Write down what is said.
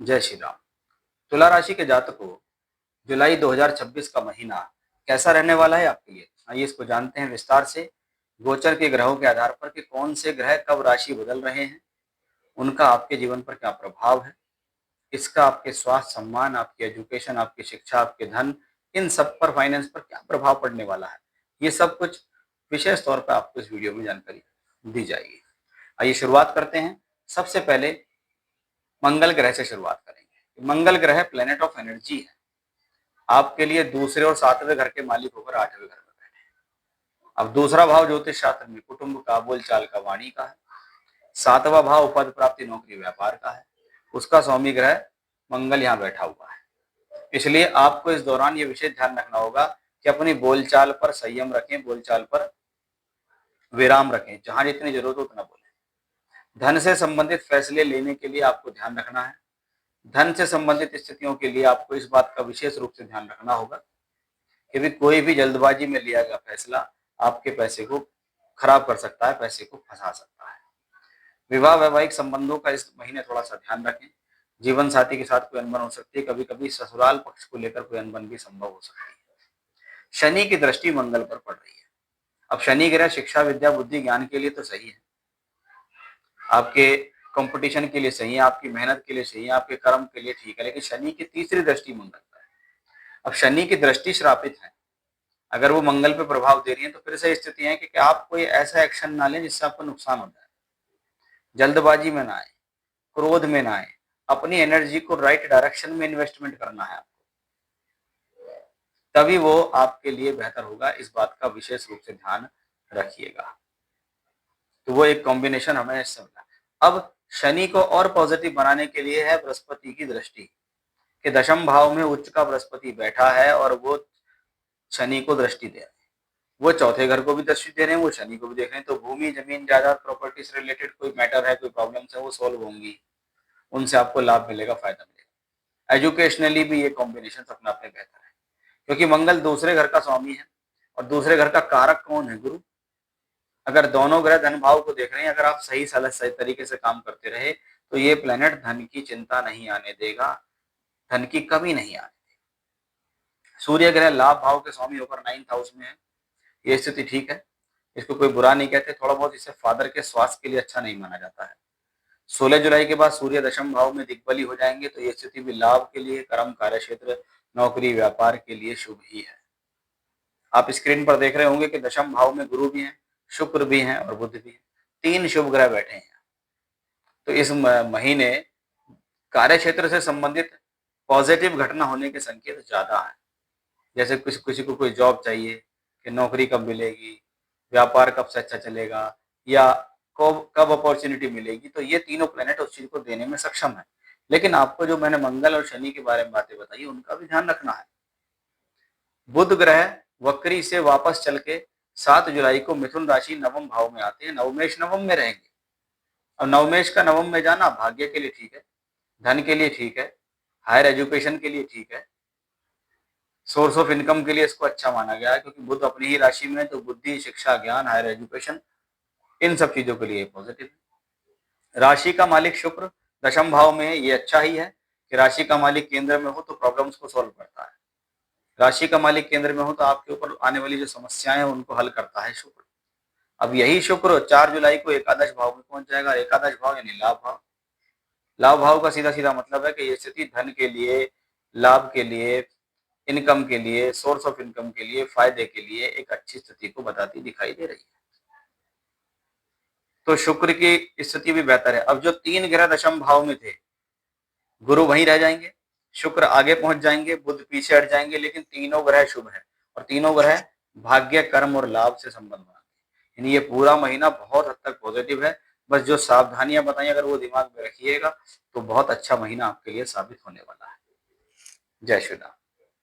जय श्री राम। तुला राशि के जातकों, जुलाई 2026 का महीना कैसा रहने वाला है आपके लिए? आइए इसको जानते हैं विस्तार से। गोचर के ग्रहों के आधार पर कि कौन से ग्रह कब राशि बदल रहे हैं, उनका आपके जीवन पर क्या प्रभाव है, इसका आपके स्वास्थ्य, सम्मान, आपकी एजुकेशन, आपकी शिक्षा, आपके धन, इन सब पर, फाइनेंस पर क्या प्रभाव पड़ने वाला है, ये सब कुछ विशेष तौर पर आपको इस वीडियो में जानकारी दी जाएगी। आइए शुरुआत करते हैं। सबसे पहले मंगल ग्रह से शुरुआत करेंगे। मंगल ग्रह प्लेनेट ऑफ एनर्जी है, आपके लिए दूसरे और सातवें घर के मालिक होकर आठवें घर में बैठे हैं। अब दूसरा भाव ज्योतिष शास्त्र में कुटुंब का, बोलचाल का, वाणी का है। सातवां भाव पद प्राप्ति, नौकरी, व्यापार का है। उसका स्वामी ग्रह मंगल यहाँ बैठा हुआ है। इसलिए आपको इस दौरान ये विशेष ध्यान रखना होगा कि अपनी बोलचाल पर संयम रखें, बोलचाल पर विराम रखें, जहां जितनी जरूरत हो उतना बोलें। धन से संबंधित फैसले लेने के लिए आपको ध्यान रखना है। धन से संबंधित स्थितियों के लिए आपको इस बात का विशेष रूप से ध्यान रखना होगा कि भी कोई भी जल्दबाजी में लिया गया फैसला आपके पैसे को खराब कर सकता है, पैसे को फंसा सकता है। विवाह वैवाहिक संबंधों का इस महीने थोड़ा सा ध्यान रखें। जीवन साथी के साथ कोई अनबन हो सकती है, कभी कभी ससुराल पक्ष को लेकर कोई अनबन भी संभव हो सकती है। शनि की दृष्टि मंगल पर पड़ रही है। अब शनि ग्रह शिक्षा, विद्या, बुद्धि, ज्ञान के लिए तो सही है, आपके कंपटीशन के लिए सही है, आपकी मेहनत के लिए सही है, आपके कर्म के लिए ठीक है, लेकिन शनि की तीसरी दृष्टि मंगल पर है। अब शनि की दृष्टि श्रापित है, अगर वो मंगल पे प्रभाव दे रही है तो फिर से स्थिति है कि आप कोई ऐसा एक्शन ना लें जिससे आपको नुकसान हो जाए। जल्दबाजी में ना आए, क्रोध में ना आए, अपनी एनर्जी को राइट डायरेक्शन में इन्वेस्टमेंट करना है आपको, तभी वो आपके लिए बेहतर होगा। इस बात का विशेष रूप से ध्यान रखिएगा। तो वो एक कॉम्बिनेशन हमें इससे मिला। अब शनि को और पॉजिटिव बनाने के लिए है बृहस्पति की दृष्टि, कि दशम भाव में उच्च का बृहस्पति बैठा है और वो शनि को दृष्टि दे रहे हैं। वो चौथे घर को भी दृष्टि दे रहे हैं, वो शनि को भी देख रहे हैं। तो भूमि, जमीन, जायदाद, प्रॉपर्टी से रिलेटेड कोई मैटर है, कोई प्रॉब्लम्स है, वो सॉल्व होंगी, उनसे आपको लाभ मिलेगा, फायदा मिलेगा। एजुकेशनली भी ये कॉम्बिनेशन अपना अपने बेहतर है, क्योंकि मंगल दूसरे घर का स्वामी है और दूसरे घर का कारक कौन है? गुरु। अगर दोनों ग्रह धन भाव को देख रहे हैं, अगर आप सही सही तरीके से काम करते रहे तो ये प्लेनेट धन की चिंता नहीं आने देगा, धन की कमी नहीं आने देगा। सूर्य ग्रह लाभ भाव के स्वामी होकर 9th हाउस में है, ये स्थिति ठीक है, इसको कोई बुरा नहीं कहते। थोड़ा बहुत इसे फादर के स्वास्थ्य के लिए अच्छा नहीं माना जाता है। 16 जुलाई के बाद सूर्य दशम भाव में दिग्बली हो जाएंगे, तो ये स्थिति भी लाभ के लिए, कर्म, कार्य क्षेत्र, नौकरी, व्यापार के लिए शुभ ही है। आप स्क्रीन पर देख रहे होंगे कि दशम भाव में गुरु भी हैं, शुक्र भी हैं और बुध भी हैं, 3 शुभ ग्रह बैठे हैं। तो इस महीने कार्य क्षेत्र से संबंधित पॉजिटिव घटना होने के संकेत ज्यादा है। जैसे किसी को कोई जॉब चाहिए कि नौकरी कब मिलेगी, व्यापार कब से अच्छा चलेगा, या कब कब अपॉर्चुनिटी मिलेगी, तो ये तीनों प्लेनेट उस चीज को देने में सक्षम है। लेकिन आपको जो मैंने मंगल और शनि के बारे में बातें बताई, उनका भी ध्यान रखना है। बुध ग्रह वक्री से वापस चल के 7 जुलाई को मिथुन राशि नवम भाव में आते हैं, नवमेश नवम में रहेंगे। और नवमेश का नवम में जाना भाग्य के लिए ठीक है, धन के लिए ठीक है, हायर एजुकेशन के लिए ठीक है, सोर्स ऑफ इनकम के लिए इसको अच्छा माना गया है, क्योंकि बुध अपनी ही राशि में है। तो बुद्धि, शिक्षा, ज्ञान, हायर एजुकेशन, इन सब चीजों के लिए पॉजिटिव है। राशि का मालिक शुक्र दशम भाव में है, ये अच्छा ही है कि राशि का मालिक केंद्र में हो तो प्रॉब्लम्स को सॉल्व करता है। राशि का मालिक केंद्र में हो तो आपके ऊपर आने वाली जो समस्याएं हैं उनको हल करता है शुक्र। अब यही शुक्र 4 जुलाई को एकादश भाव में पहुंच जाएगा। एकादश भाव यानी लाभ भाव। लाभ भाव का सीधा सीधा मतलब है कि ये स्थिति धन के लिए, लाभ के लिए, इनकम के लिए, सोर्स ऑफ इनकम के लिए, फायदे के लिए एक अच्छी स्थिति को बताती दिखाई दे रही है। तो शुक्र की स्थिति भी बेहतर है। अब जो 3 ग्रह दशम भाव में थे, गुरु वहीं रह जाएंगे, शुक्र आगे पहुंच जाएंगे, बुध पीछे हट जाएंगे, लेकिन तीनों ग्रह शुभ है और तीनों ग्रह भाग्य, कर्म और लाभ से संबंध बनाते हैं। यानी ये पूरा महीना बहुत हद तक पॉजिटिव है। बस जो सावधानियां बताई अगर वो दिमाग में रखिएगा तो बहुत अच्छा महीना आपके लिए साबित होने वाला है। जय श्री राम।